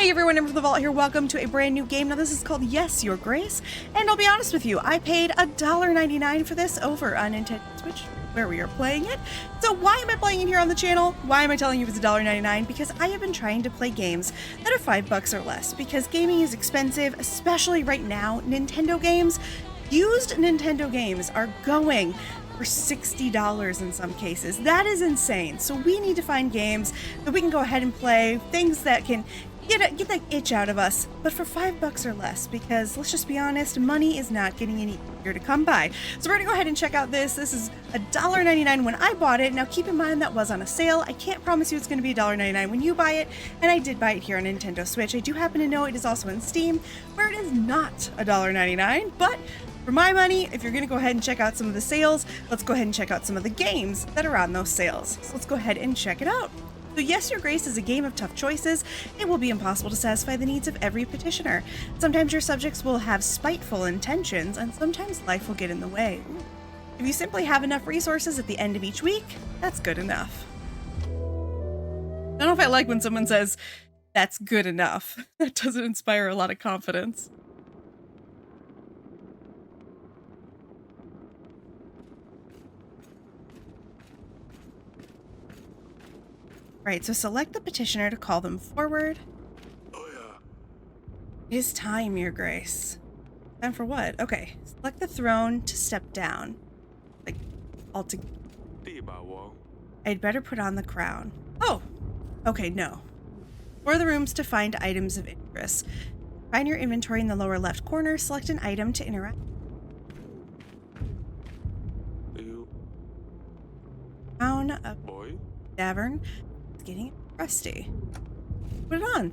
Hey everyone, AmberFrmThVault here. Welcome to a brand new game. Now this is called Yes, Your Grace, and I'll be honest with you, I paid $1.99 for this over on Nintendo Switch, where we are playing it. So why am I playing it here on the channel? Why am I telling you it's $1.99? Because I have been trying to play games that are $5 or less, because gaming is expensive, especially right now. Nintendo games, used Nintendo games are going for $60 in some cases. That is insane. So we need to find games that we can go ahead and play, things that can get that itch out of us, but for $5 or less, because let's just be honest, money is not getting any easier to come by. So we're gonna go ahead and check out this. This is $1.99 when I bought it. Now keep in mind that was on a sale. I can't promise you it's gonna be $1.99 when you buy it, and I did buy it here on Nintendo Switch. I do happen to know it is also in Steam, where it is not $1.99, but for my money, if you're gonna go ahead and check out some of the sales, let's go ahead and check out some of the games that are on those sales. So let's go ahead and check it out. So Yes, Your Grace is a game of tough choices. It will be impossible to satisfy the needs of every petitioner. Sometimes your subjects will have spiteful intentions, and sometimes life will get in the way. If you simply have enough resources at the end of each week, that's good enough. I don't know if I like when someone says, that's good enough. That doesn't inspire a lot of confidence. Right, so select the petitioner to call them forward. Oh, yeah. It is time, Your Grace. Time for what? Okay, select the throne to step down. Like, altogether. I'd better put on the crown. Oh, okay, no. Explore the rooms to find items of interest. Find your inventory in the lower left corner, select an item to interact. Crown of Davern. Getting rusty. Put it on.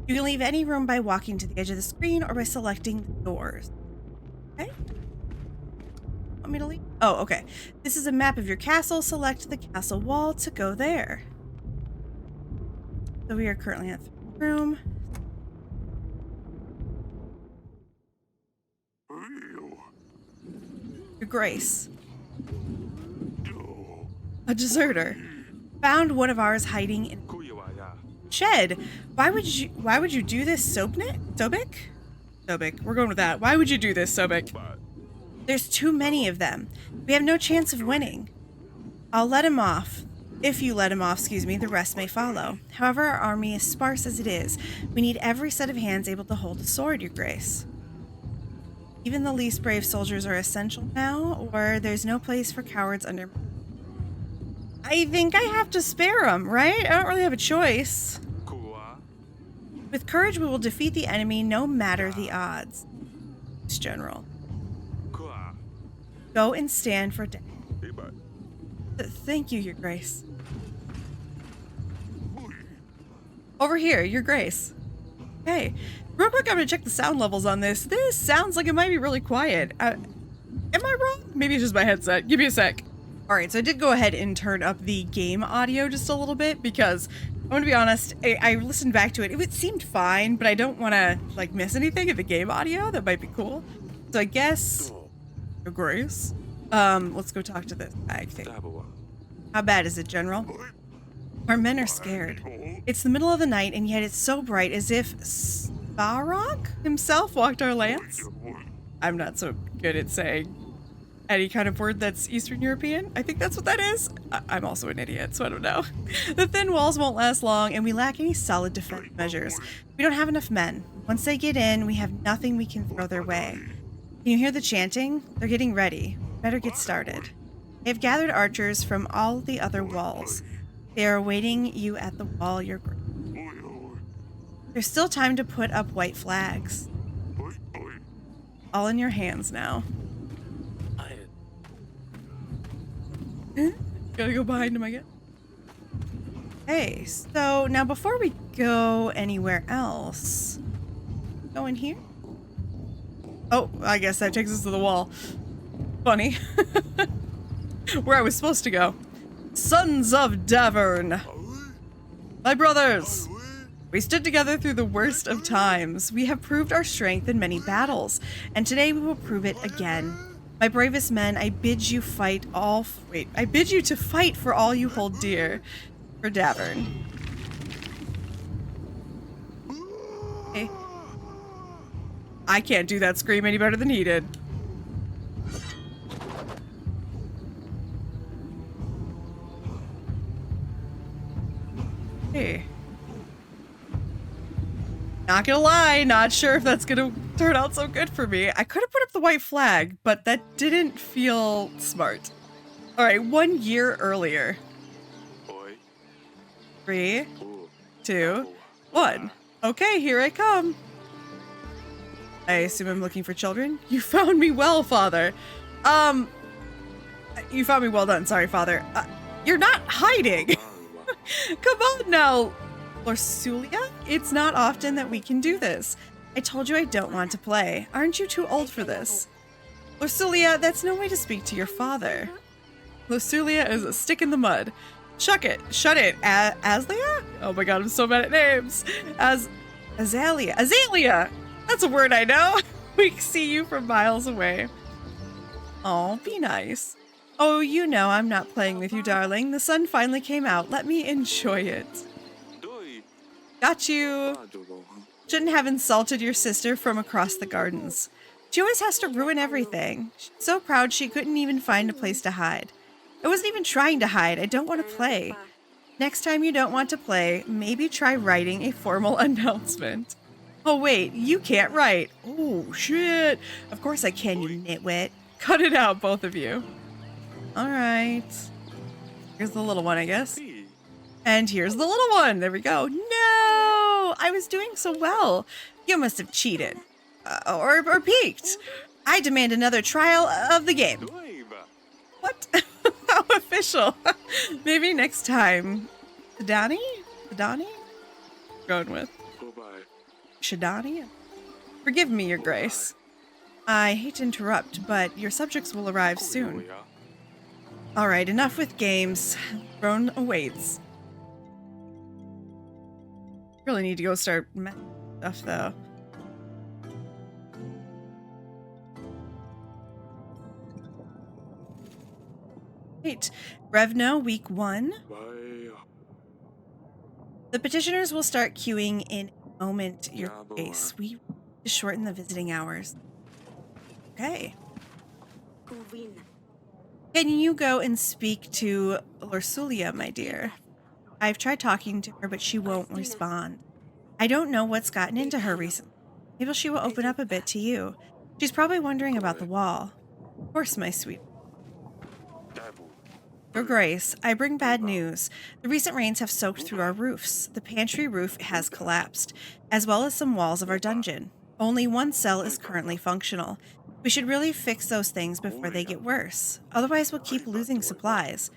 You can leave any room by walking to the edge of the screen or by selecting the doors. Okay. Want me to leave? Oh, okay. This is a map of your castle. Select the castle wall to go there. So we are currently at the room. Your Grace. A deserter. Found one of ours hiding in shed. Why would you do this, Sobik? We're going with that. Why would you do this, Sobik? There's too many of them. We have no chance of winning. I'll let him off. If you let him off, excuse me, the rest may follow. However, our army is sparse as it is. We need every set of hands able to hold a sword, Your Grace. Even the least brave soldiers are essential now, or there's no place for cowards under... I think I have to spare him, right? I don't really have a choice. With courage, we will defeat the enemy no matter the odds. General. Go and stand for death. Thank you, Your Grace. Over here, Your Grace. Hey, real quick, I'm gonna check the sound levels on this. This sounds like it might be really quiet. Am I wrong? Maybe it's just my headset. Give me a sec. Alright, so I did go ahead and turn up the game audio just a little bit because, I'm gonna be honest, I listened back to it. It seemed fine, but I don't want to, like, miss anything in the game audio. That might be cool. So I guess, Your Grace, let's go talk to this guy. How bad is it, General? Our men are scared. It's the middle of the night, and yet it's so bright as if Svarog himself walked our lands. I'm not so good at saying any kind of word that's Eastern European. I think that's what that is. I'm also an idiot, so I don't know. The thin walls won't last long, and we lack any solid defense measures. We don't have enough men. Once they get in, we have nothing we can throw their way. Can you hear the chanting? They're getting ready. Better get started. They have gathered archers from all the other walls. They are awaiting you at the wall, Your Grace. There's still time to put up white flags. All in your hands now. Gotta go behind him, I guess. Hey, so now before we go anywhere else, go in here. Oh, I guess that takes us to the wall. Funny. Where I was supposed to go. Sons of Davern. My brothers. We stood together through the worst of times. We have proved our strength in many battles, and today we will prove it again. My bravest men, I bid you to fight for all you hold dear. for Davern. Okay. I can't do that scream any better than he did. Hey. Not gonna lie, not sure if that's gonna turn out so good for me. I could have put up the white flag, but that didn't feel smart. All right, 1 year earlier. 3, 2, 1. Okay, here I come. I assume I'm looking for children? You found me well, father. You found me well done. Sorry, father. You're not hiding. Come on now, Lorsulia. It's not often that we can do this. I told you I don't want to play. Aren't you too old for this? Lorsulia, that's no way to speak to your father. Lorsulia is a stick in the mud. Shut it. Azalea? Oh my god, I'm so bad at names. Azalea. Azalea! That's a word I know. We can see you from miles away. Oh, be nice. Oh, you know I'm not playing with you, darling. The sun finally came out. Let me enjoy it. Got you. Shouldn't have insulted your sister from across the gardens. She always has to ruin everything. She's so proud she couldn't even find a place to hide. I wasn't even trying to hide. I don't want to play. Next time you don't want to play, maybe try writing a formal announcement. Oh wait, you can't write. Oh shit. Of course I can, you nitwit. Cut it out, both of you. Alright. Here's the little one, I guess. And here's the little one. There we go. No! I was doing so well. You must have cheated. Or peeked. I demand another trial of the game. What? How official. Maybe next time. Shadani? Going with. Shadani? Forgive me, Your Grace. I hate to interrupt, but your subjects will arrive soon. Alright, enough with games. Throne awaits. Really need to go start stuff, though. Right. Revno, week 1. The petitioners will start queuing in a moment, Your Grace. We need to shorten the visiting hours. Okay. Can you go and speak to Lorsulia, my dear? I've tried talking to her, but she won't respond. I don't know what's gotten into her recently. Maybe she will open up a bit to you. She's probably wondering about the wall. Of course, my sweet. Your Grace, I bring bad news. The recent rains have soaked through our roofs. The pantry roof has collapsed, as well as some walls of our dungeon. Only one cell is currently functional. We should really fix those things before they get worse. Otherwise, we'll keep losing supplies.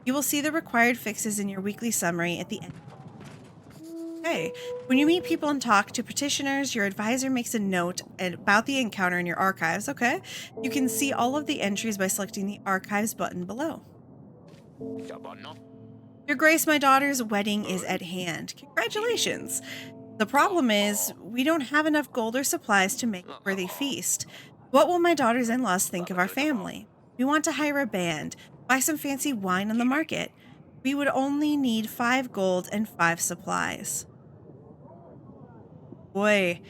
You will see the required fixes in your weekly summary at the end. Okay. When you meet people and talk to petitioners, your advisor makes a note about the encounter in your archives. Okay. You can see all of the entries by selecting the archives button below. Your Grace, my daughter's wedding is at hand. Congratulations. The problem is, we don't have enough gold or supplies to make a worthy feast. What will my daughter's in-laws think of our family? We want to hire a band, buy some fancy wine on the market. We would only need 5 gold and 5 supplies. Boy.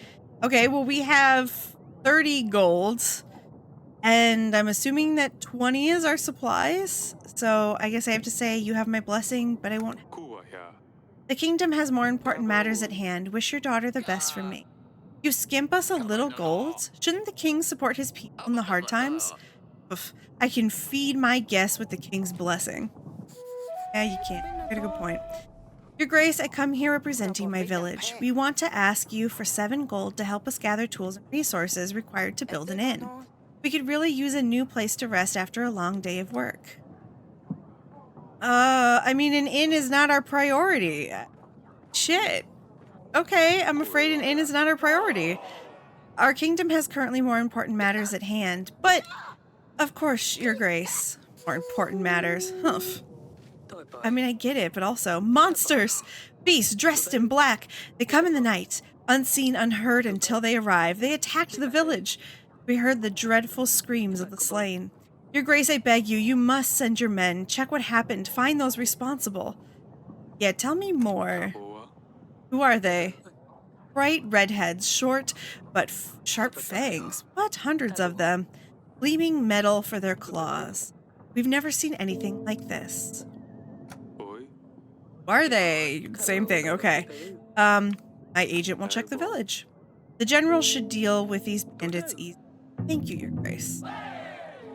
Okay, well, we have 30 gold, and I'm assuming that 20 is our supplies. So I guess I have to say you have my blessing, but I won't. The kingdom has more important matters at hand. Wish your daughter the best from me. You skimp us a little gold? Shouldn't the king support his people in the hard times? Oof, I can feed my guests with the king's blessing. Yeah, you can't. You got a good point. Your Grace, I come here representing my village. We want to ask you for 7 gold to help us gather tools and resources required to build an inn. We could really use a new place to rest after a long day of work. I mean, an inn is not our priority. Shit. Okay, I'm afraid an inn is not our priority. Our kingdom has currently more important matters at hand, but of course, Your Grace, more important matters. Humph. I mean, I get it, but also monsters, beasts dressed in black. They come in the night, unseen, unheard until they arrive. They attacked the village. We heard the dreadful screams of the slain. Your Grace, I beg you, you must send your men. Check what happened. Find those responsible. Yeah, tell me more. Who are they? Bright redheads, short but sharp fangs. What? Hundreds of them. Gleaming metal for their claws. We've never seen anything like this. Who are they? Same thing, okay. My agent will check the village. The general should deal with these bandits easily. Thank you, Your Grace.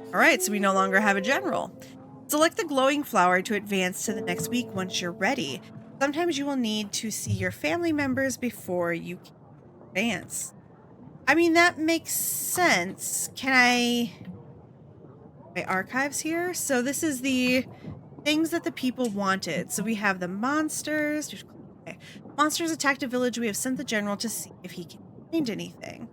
Alright, so we no longer have a general. Select the glowing flower to advance to the next week once you're ready. Sometimes you will need to see your family members before you can advance. I mean, that makes sense. Can I... My archives here? So this is the things that the people wanted. So we have the monsters. Okay. Monsters attacked a village. We have sent the general to see if he can find anything.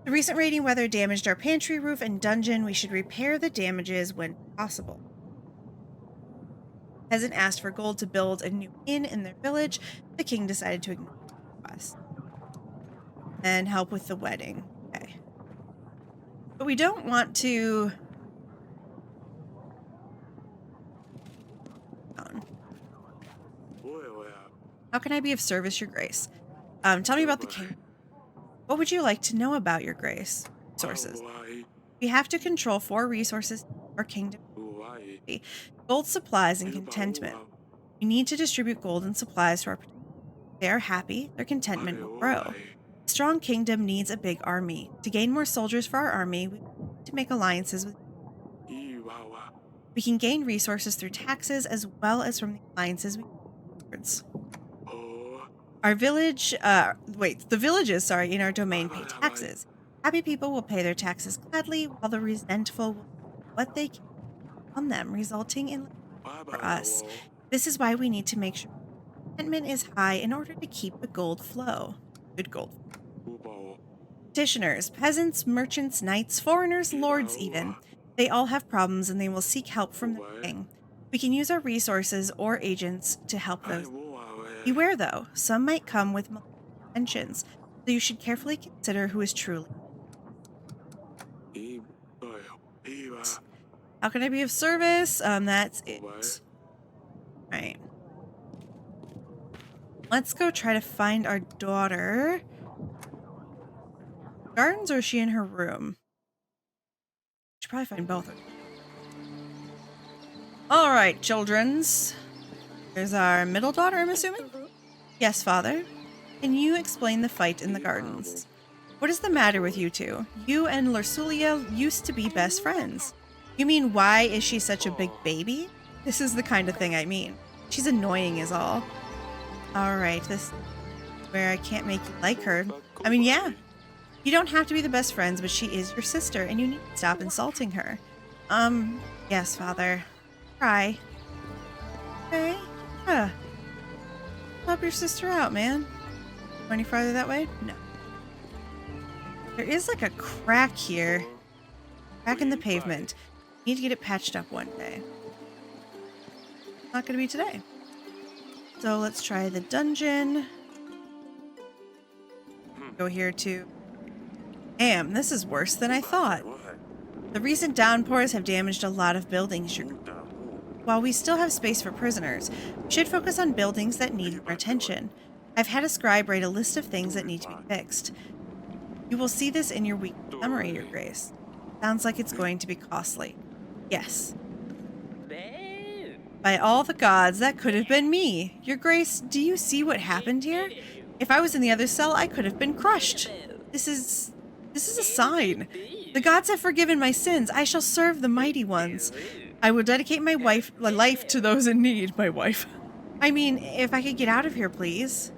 The recent rainy weather damaged our pantry roof and dungeon. We should repair the damages when possible. Peasant asked for gold to build a new inn in their village. The king decided to ignore the request. And help with the wedding. Okay. But we don't want to... How can I be of service, Your Grace? Tell me about the king. What would you like to know about, Your Grace? Resources. We have to control 4 resources or kingdom. Gold, supplies, and contentment. We need to distribute gold and supplies to our people. If they are happy, their contentment will grow. A strong kingdom needs a big army. To gain more soldiers for our army, we need to make alliances with... We can gain resources through taxes as well as from the alliances we make. Our village, the villages, in our domain pay taxes. Happy people will pay their taxes gladly, while the resentful will do what they can on them, resulting in for us. This is why we need to make sure contentment is high in order to keep the gold flow. Good gold. Petitioners, peasants, merchants, knights, foreigners, lords even. They all have problems and they will seek help from the king. We can use our resources or agents to help those. Beware, though. Some might come with intentions, so you should carefully consider who is truly. How can I be of service? That's it. Right. Let's go try to find our daughter. Gardens, or is she in her room? Should probably find both of them. All right, children's. There's our middle daughter, I'm assuming? Yes, father. Can you explain the fight in the gardens? What is the matter with you two? You and Lursulia used to be best friends. You mean, why is she such a big baby? This is the kind of thing I mean. She's annoying is all. Alright, this is where I can't make you like her. I mean, yeah. You don't have to be the best friends, but she is your sister, and you need to stop insulting her. Yes, father. Try. Okay. Help your sister out, man. Go any farther that way? No. There is like a crack here. Crack in the pavement. Need to get it patched up one day. Not gonna be today. So let's try the dungeon. Go here too. Damn, this is worse than I thought. The recent downpours have damaged a lot of buildings. While we still have space for prisoners, we should focus on buildings that need our attention. I've had a scribe write a list of things that need to be fixed. You will see this in your weekly summary, Your Grace. Sounds like it's going to be costly. Yes. By all the gods, that could have been me. Your Grace, do you see what happened here? If I was in the other cell, I could have been crushed. This is a sign. The gods have forgiven my sins. I shall serve the mighty ones. I will dedicate my life to those in need. My wife. I mean, if I could get out of here, please.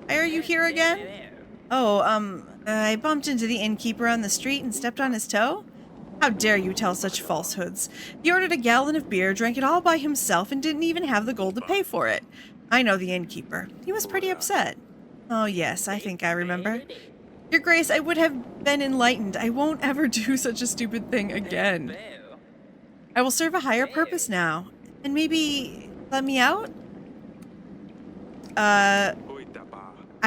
Why are you here again? Oh, I bumped into the innkeeper on the street and stepped on his toe? How dare you tell such falsehoods? He ordered a gallon of beer, drank it all by himself, and didn't even have the gold to pay for it. I know the innkeeper. He was pretty upset. Oh yes, I think I remember. Your Grace, I would have been enlightened. I won't ever do such a stupid thing again. I will serve a higher purpose now. And maybe let me out? I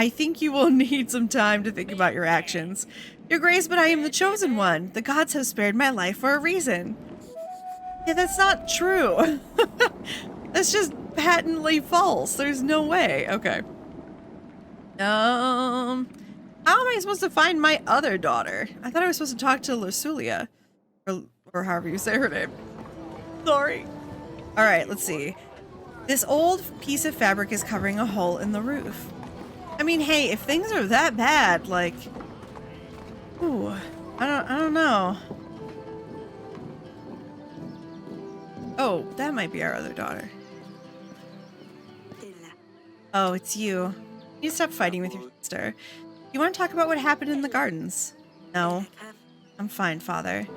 think you will need some time to think about your actions. Your Grace, but I am the chosen one. The gods have spared my life for a reason. Yeah, that's not true. That's just patently false. There's no way. Okay. How am I supposed to find my other daughter? I thought I was supposed to talk to Lusulia. Or however you say her name. Sorry. All right, let's see. This old piece of fabric is covering a hole in the roof. I mean, hey, if things are that bad, like, ooh, I don't know. Oh, that might be our other daughter. Oh, it's you. You stop fighting with your sister. You want to talk about what happened in the gardens? No. I'm fine, Father.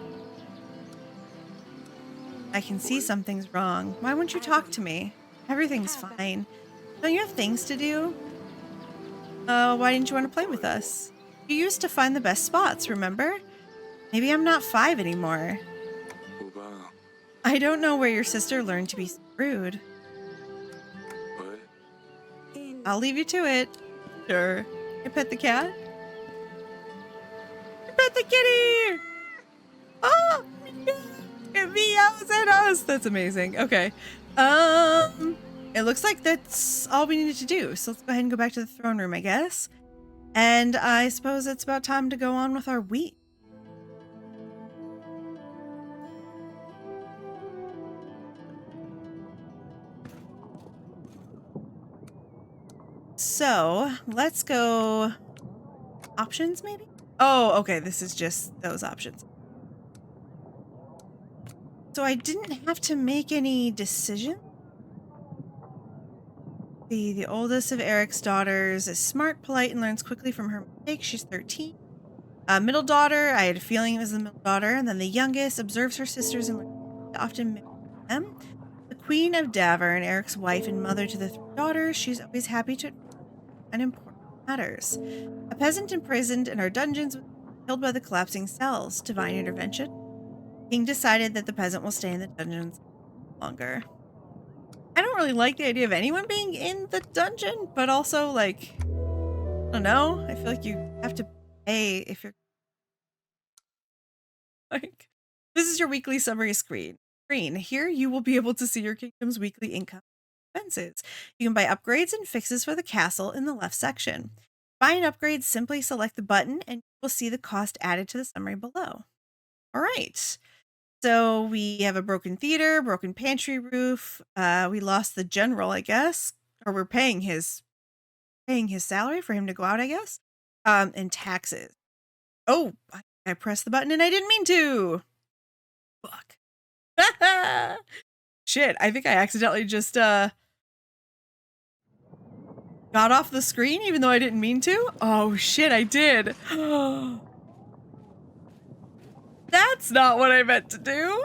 I can see something's wrong. Why won't you talk to me? Everything's fine. Don't you have things to do? Why didn't you want to play with us? You used to find the best spots, remember? Maybe I'm not 5 anymore. I don't know where your sister learned to be rude. I'll leave you to it. Sure. You pet the cat? You pet the kitty! Oh! It meows at us! That's amazing. Okay. It looks like that's all we needed to do. So let's go ahead and go back to the throne room, I guess. And I suppose it's about time to go on with our week. So let's go options maybe? Oh, okay. This is just those options. So I didn't have to make any decision. The oldest of Eric's daughters is smart, polite, and learns quickly from her mistakes. She's 13. Middle daughter, I had a feeling it was the middle daughter. And then the youngest observes her sisters and often mimics them. The Queen of Davern, Eric's wife and mother to the 3 daughters. She's always happy to unimportant matters. A peasant imprisoned in our dungeons was killed by the collapsing cells. Divine intervention. King decided that the peasant will stay in the dungeons longer. I don't really like the idea of anyone being in the dungeon, but also, like, I don't know. I feel like you have to pay if you're like, this is your weekly summary screen. Here you will be able to see your kingdom's weekly income expenses. You can buy upgrades and fixes for the castle in the left section. To buy an upgrade, simply select the button and you will see the cost added to the summary below. All right. So we have a broken theater, broken pantry roof. We lost the general, I guess, or we're paying his salary for him to go out, I guess. And taxes. Oh, I pressed the button and I didn't mean to. Fuck. Shit, I think I accidentally just got off the screen even though I didn't mean to. Oh shit, I did. That's not what I meant to do.